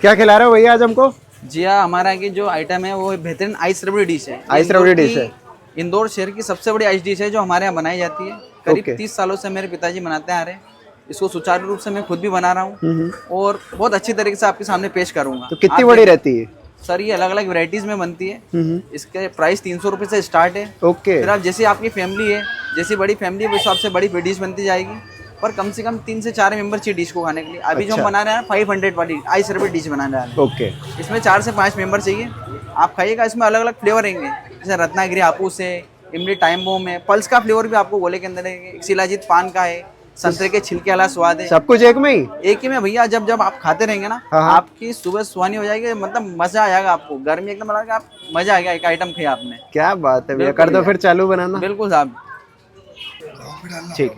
क्या खिला रहे हो भैया आज हमको? जी हाँ, हमारा की जो आइटम है वो बेहतरीन आइस रबड़ी डिश है। आइस रबड़ी डिश है। इंदौर शहर की सबसे बड़ी आइस डिश है जो हमारे यहाँ बनाई जाती है। करीब ओके। 30 सालों से मेरे पिताजी बनाते आ रहे हैं। इसको सुचारू रूप से मैं खुद भी बना रहा हूँ और बहुत अच्छी तरीके से आपके सामने पेश करूंगा। तो कितनी आप बड़ी देखिए। रहती है? सर ये अलग अलग वैरायटीज में बनती है। इसके प्राइस 300 रुपये से स्टार्ट है। ओके। फिर आप जैसी आपकी फैमिली है, जैसी बड़ी फैमिली है, उस हिसाब से बड़ी डिश बनती जाएगी। पर कम से कम 3 से 4 मेंबर चाहिए डिश को खाने के लिए। अभी जो हम अच्छा। बना रहे हैं 500 वाली आइस रबड़ी डिश बनाने वाले हैं। ओके। इसमें 4 से 5 मेंबर चाहिए। आप खाइएगा, इसमें अलग अलग फ्लेवर रहेंगे, जैसे रत्नागिरी हापूस है, इमली टाइम बम है, पल्स का फ्लेवर भी आपको गोले के अंदर है, एक शिलाजीत पान का है, संतरे के छिलके वाला स्वाद है। सब कुछ एक में ही? एक ही में भैया। जब जब आप खाते रहेंगे ना, हाँ। आपकी सुबह सुहानी हो जाएगी, मतलब मजा आ जाएगा आपको। गर्मी एकदम लगा, आप मजा आ गया, एक आइटम खाया आपने। क्या बात है भैया, बिल्कुल कर दो भैया। फिर चालू बनाना। बिल्कुल साहब। ठीक।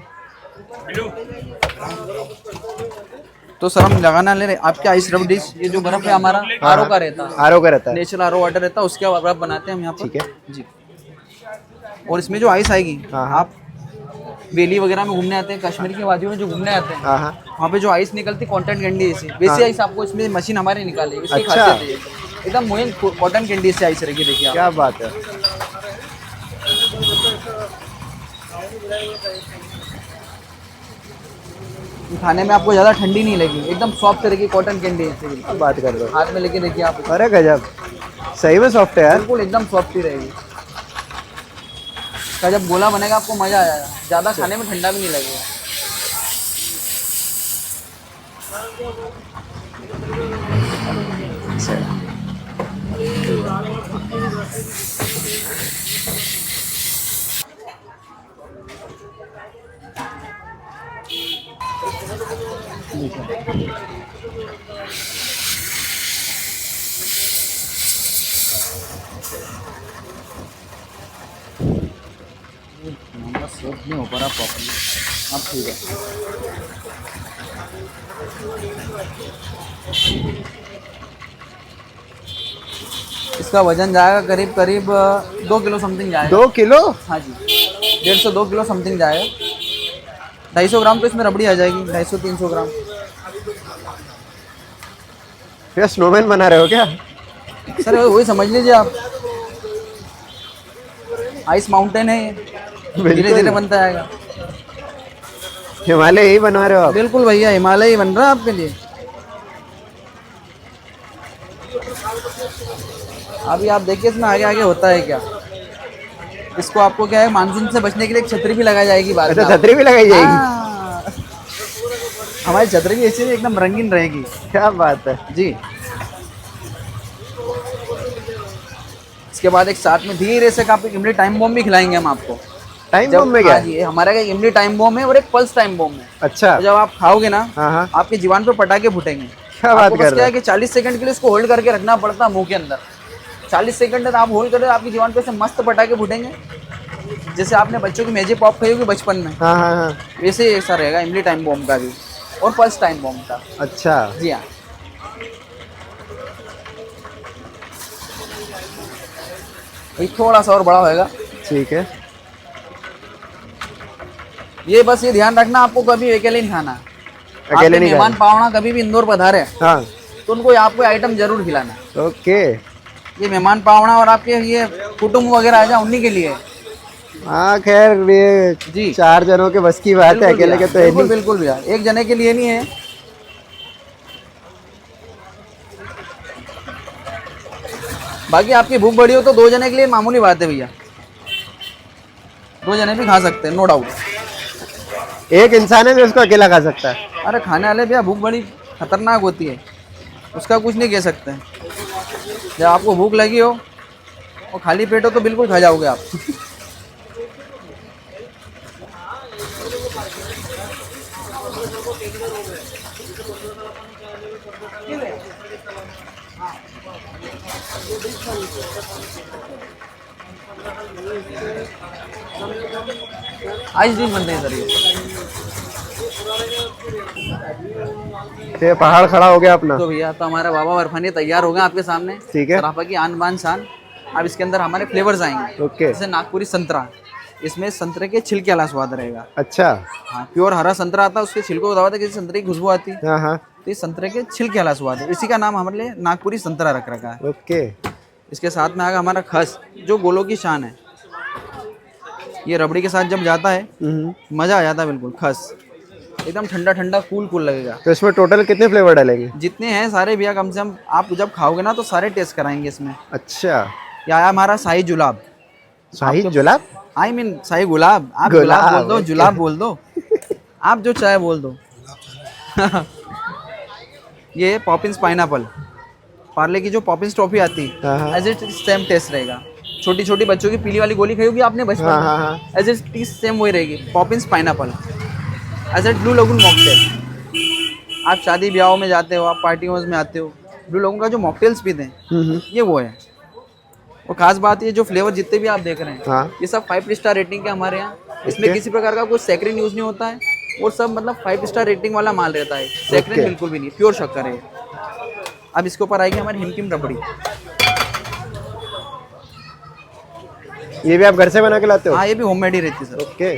तो सर हम लगाना ले रहे आपके आइस रबड़ी डिश। ये जो बर्फ है हमारा आरओ का रहता है, आरओ का रहता है। नेचुरल आरओ वाटर रहता है, उसके बर्फ बनाते हैं हम यहाँ पर। ठीक है। जी। और इसमें जो आइस आएगी, हाँ। आप वेली वगैरह में घूमने आते हैं, कश्मीर की वादियों में जो घूमने आते हैं, हाँ। वहाँ पे जो आइस निकलती है कॉटन कैंडी ऐसी वैसी आइस आपको इसमें मशीन हमारी निकालेगी। इसकी अच्छा। खासियत है ये। एकदम मोइन कॉटन कैंडी से आइस रहेगी। देखिए आप। क्या बात है। खाने में आपको ज्यादा ठंडी नहीं लगी, एकदम सॉफ्ट रहेगी कॉटन कैंडी ऐसे। क्या बात कर दो। हाथ में लेके देखिए आप। अरे गजब, सही में सॉफ्ट है यार। बिल्कुल एकदम सॉफ्ट ही रहेगी। का जब गोला बनेगा आपको मजा आ जाएगा, ज्यादा खाने में ठंडा भी नहीं लगेगा। हमारा सेट नहीं हो पा रहा प्रॉपर्ली। अब ठीक है। इसका वजन जाएगा करीब करीब 2 किलो समथिंग जाएगा। 2 किलो? हाँ जी, 1.5 से 2 किलो समथिंग जाएगा। 250 ग्राम तो इसमें रबड़ी आ जाएगी, 250-300 ग्राम। भैया स्नोमैन बना रहे हो क्या? सर वही समझ लीजिए आप, आइस माउंटेन है ये, धीरे धीरे बनता जाएगा। हिमालय ही बनवा रहे हो आप? बिल्कुल भैया, हिमालय ही बन रहा है आपके लिए। अभी आप देखिए इसमें आगे आगे होता है क्या। इसको आपको क्या है, मानसून से बचने के लिए एक छतरी भी लगाई जाएगी बाद में। अच्छा, छतरी भी लगाई जाएगी? हाँ। हमारी छतरी भी ऐसी एकदम रंगीन रहेगी। क्या बात है जी। इसके बाद एक साथ में धीरे से आपको इमली टाइम बॉम्ब भी खिलाएंगे हम आपको। टाइम जब बम में क्या हाँ है? जी, हमारा का इमली टाइम बॉम्ब है और एक पल्स टाइम बॉम्ब है। अच्छा। तो जब आप खाओगे ना, हाँ। आपकी जीवान पे पटाखे फूटेंगे। क्या बात आपको बस कर क्या रहे है कि 40 सेकंड के लिए इसको होल्ड करके रखना पड़ता है मुंह के अंदर। 40 सेकंड तक आप होल्ड करें, आपकी जीवान पे से मस्त पटाखे फूटेंगे। जैसे आपने बच्चों की मैजिक पॉप खाई होगी बचपन में, हाँ। वैसे ही ऐसा रहेगा इमली टाइम बॉम्ब का भी और पल्स टाइम बॉम्ब का। अच्छा। जी हाँ। ये थोड़ा सा और बड़ा होएगा। ठीक है। ये बस ये ध्यान रखना, आपको कभी अकेले नहीं खाना। अकेले आपके नहीं मेहमान खाना। पाहुणा कभी भी इंदौर पधारे हाँ। तो उनको आपको आइटम जरूर खिलाना। ओके। ये मेहमान पाहुणा और आपके ये कुटुंब वगैरह आ जाए उन्हीं के लिए। हाँ खैर, ये जी 4 जनों के बस की बात है, बिल्कुल अकेले भैया, के तो है बिल्कुल नहीं। बिल्कुल भैया, एक जने के लिए नहीं है। बाकी आपकी भूख बड़ी हो तो 2 जने के लिए मामूली बात है भैया, 2 जने भी खा सकते हैं, नो डाउट। एक इंसान है जो इसको अकेला खा सकता है? अरे खाने वाले भैया, भूख बड़ी खतरनाक होती है, उसका कुछ नहीं कह सकते। जब आपको भूख लगी हो और खाली पेट हो तो बिल्कुल खा जाओगे आप। आइस डिश बनते हैं सर ये पहाड़ खड़ा हो गया अपना। तो भैया, तो हमारा बाबा बर्फानी तैयार हो गया आपके सामने। ठीक है। सराफा की आन बान शान। अब इसके अंदर हमारे फ्लेवर्स आएंगे। ओके। जैसे नागपुरी संतरा, इसमें संतरे के छिलके वाला स्वाद रहेगा। अच्छा। हाँ, प्योर हरा संतरा आता है, उसके छिलकों को दबाते किसी संतरे की खुशबू आती है। हाँ। तो ये संतरे के छिलके वाला स्वाद है, इसी का नाम हमारे लिए नागपुरी संतरा रख रखा है। ओके। इसके साथ में आएगा हमारा खस, जो गोलों की शान है। ये रबड़ी के साथ जब जाता है मज़ा आ जाता है बिल्कुल। खस एकदम ठंडा ठंडा कूल कूल लगेगा। तो इसमें टोटल कितने फ्लेवर डालेंगे? जितने हैं सारे भैया, कम से कम आप जब खाओगे ना तो सारे टेस्ट कराएंगे इसमें। अच्छा। ये आया हमारा शाही जुलाब। शाही जुलाब? आई मीन शाही गुलाब। आप गुलाब बोल दो, जुलाब बोल दो, आप जो चाहे बोल दो। ये पॉपिंस पाइनएप्पल, पार्ले की जो पॉपिंस टॉफी आती है, एज इट सेम टेस्ट रहेगा। छोटी छोटी बच्चों की पीली वाली गोली खाई होगी आपने बचपन में, एज इट सेम वही रहेगी। Poppins pineapple as it blue lagoon mocktail. आप शादी ब्याहों में जाते हो, आप पार्टियों में आते हो, ब्लू लगून का जो मॉकटेल्स पीते हैं ये वो है। और खास बात ये जो फ्लेवर जितने भी आप देख रहे हैं ये सब 5 स्टार रेटिंग के हमारे यहाँ। इसमें किसी प्रकार का कोई सैकरिन यूज नहीं होता है, और सब मतलब 5 स्टार रेटिंग वाला माल रहता है। सैकरिन बिल्कुल भी नहीं, प्योर शक्कर है। अब इसके ऊपर आएगी हमारी हिमकिम रबड़ी। ये भी आप घर से बना के लाते हो? हाँ, ये भी होममेड ही रहती है सर। ओके।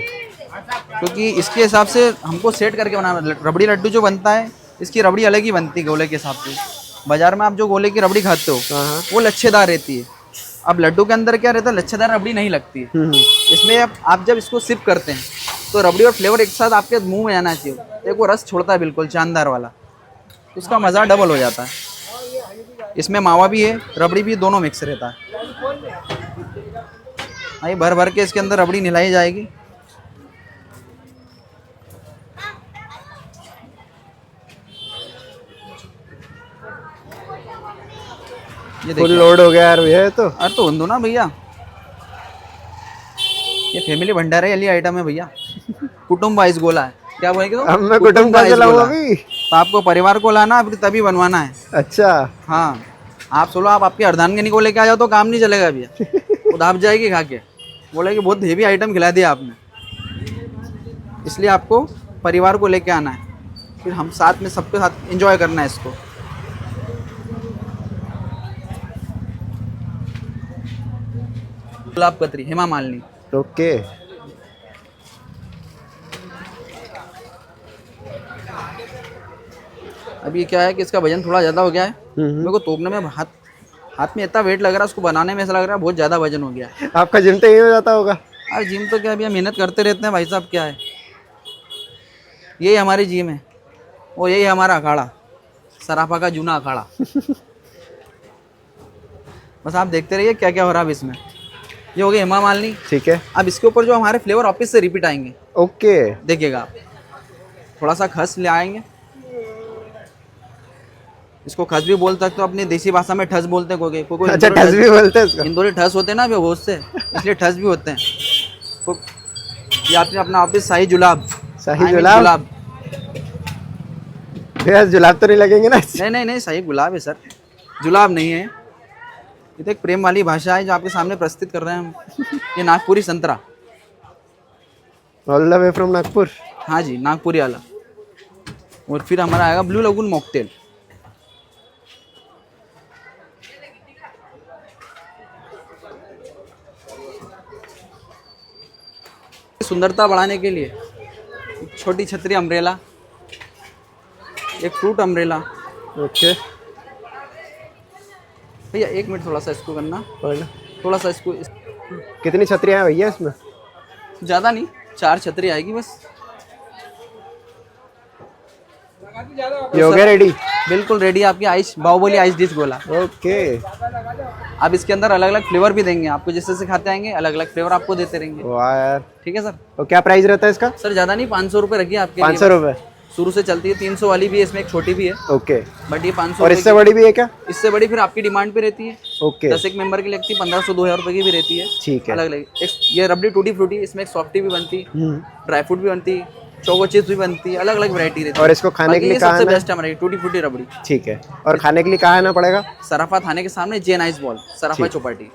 क्योंकि इसके हिसाब से हमको सेट करके बनाना। रबड़ी लड्डू जो बनता है, इसकी रबड़ी अलग ही बनती है गोले के हिसाब से। बाजार में आप जो गोले की रबड़ी खाते हो वो लच्छेदार रहती है। अब लड्डू के अंदर क्या रहता है, लच्छेदार रबड़ी नहीं लगती है। इसमें आप जब इसको सिप करते हैं तो रबड़ी और फ्लेवर एक साथ आपके मुंह में आना चाहिए। एक वो रस छोड़ता है बिल्कुल जानदार वाला, उसका मज़ा डबल हो जाता है। इसमें मावा भी है, रबड़ी भी, दोनों मिक्स रहता है। आई भर भर के इसके अंदर रबड़ी मिलाई जाएगी। ये फुल लोड हो गया यार ये तो। अरे तो बंदो ना भैया, ये फैमिली भंडारे वाली आइटम है भैया। कुटुंब वाइज गोला है। क्या बोलेंगे तो? अब मैं कुटुंब का चलाऊं अभी। तो आपको परिवार को लाना है तभी बनवाना है। अच्छा। हाँ, आप सोलो, आप आपकी अर्धांगिनी को लेके आ जाओ तो काम नहीं चलेगा भैया। वो दाब जाएगी खा के, बोलेगी बहुत हेवी आइटम खिला दिया आपने। इसलिए आपको परिवार को लेके आना है, फिर हम साथ में सबके साथ एंजॉय करना है इसको। गुलाब कतरी, हेमा मालिनी। ओके। अभी क्या है कि इसका वजन थोड़ा ज़्यादा हो गया है। मेरे को तोपने में हाथ में इतना वेट लग रहा है, उसको बनाने में ऐसा लग रहा है बहुत ज़्यादा वजन हो गया है। आपका जिम तो यही हो जाता होगा? अरे जिम तो क्या भैया, मेहनत करते रहते हैं भाई साहब। क्या है, यही हमारी जिम है और यही हमारा अखाड़ा, सराफा का जूना अखाड़ा। बस आप देखते रहिए क्या क्या हो रहा है अब इसमें। ये हो गई हेमा मालिनी। ठीक है। अब इसके ऊपर जो हमारे फ्लेवर ऑफिस से रिपीट आएंगे। ओके। देखिएगा आप, थोड़ा सा खस ले आएंगे। इसको खस भी बोल सकते हो, अपनी देसी भाषा में ठस बोलते हैं। कोई अच्छा, ठस भी बोलते हैं इसको? इंदौरी ठस होते हैं ना बहुत से, इसलिए ठस भी होते हैं। ये आपने अपना ऑफिस शाही जुलाब। शाही जुलाब? भैया जुलाब तो नहीं लगेंगे ना? नहीं, शाही गुलाब है सर, जुलाब नहीं है। ये तो एक प्रेम वाली भाषा है जो आपके सामने प्रस्तुत कर रहे हैं हम। ये नागपुरी संतरा। All the way from Nagpur? हाँ जी, नागपुरी वाला। और फिर हमारा आएगा ब्लू लगून मॉकटेल। सुंदरता बढ़ाने के लिए एक छोटी छतरी अम्ब्रेला, एक फ्रूट अम्ब्रेला। ओके भैया 1 मिनट, थोड़ा सा इसको करना, थोड़ा सा इसको। कितनी छतरियाँ हैं भैया इसमें? ज़्यादा नहीं, 4 छतरी आएगी बस। ये हो गया रेडी? बिल्कुल रेडी आपकी आइस बाहुबली आइस डिश गोला। ओके। अब इसके अंदर अलग अलग फ्लेवर भी देंगे आपको, जैसे जैसे खाते आएंगे अलग अलग फ्लेवर आपको देते रहेंगे। वाह यार। ठीक है सर। तो क्या प्राइस रहता है इसका? सर ज़्यादा नहीं, 500 रुपये रखिए आपके। 500 रुपये शुरू से चलती है। 300 वाली भी है, इसमें एक छोटी भी है। ओके। बट ये 500। और इससे बड़ी भी है क्या? इससे बड़ी फिर आपकी डिमांड पे रहती है। ओके। 10 एक मेंबर की लगती है 1500 2000 रुपये की भी रहती है। ठीक है। अलग अलग। ये रबड़ी टूटी फ्रूटी, इसमें एक सॉफ्टी भी बनती, ड्राई फ्रूट भी बनती, चोको चिप्स भी बनती है, अलग अलग वैरायटी रहती है। और इसको खाने के लिए कहाँ सबसे आना? बेस्ट हमारी टूटी फ्रूटी रबड़ी। ठीक है। और खाने के लिए कहाँ आना पड़ेगा? सराफा थाने के सामने जेन आइस बॉल, सराफा चौपाटी।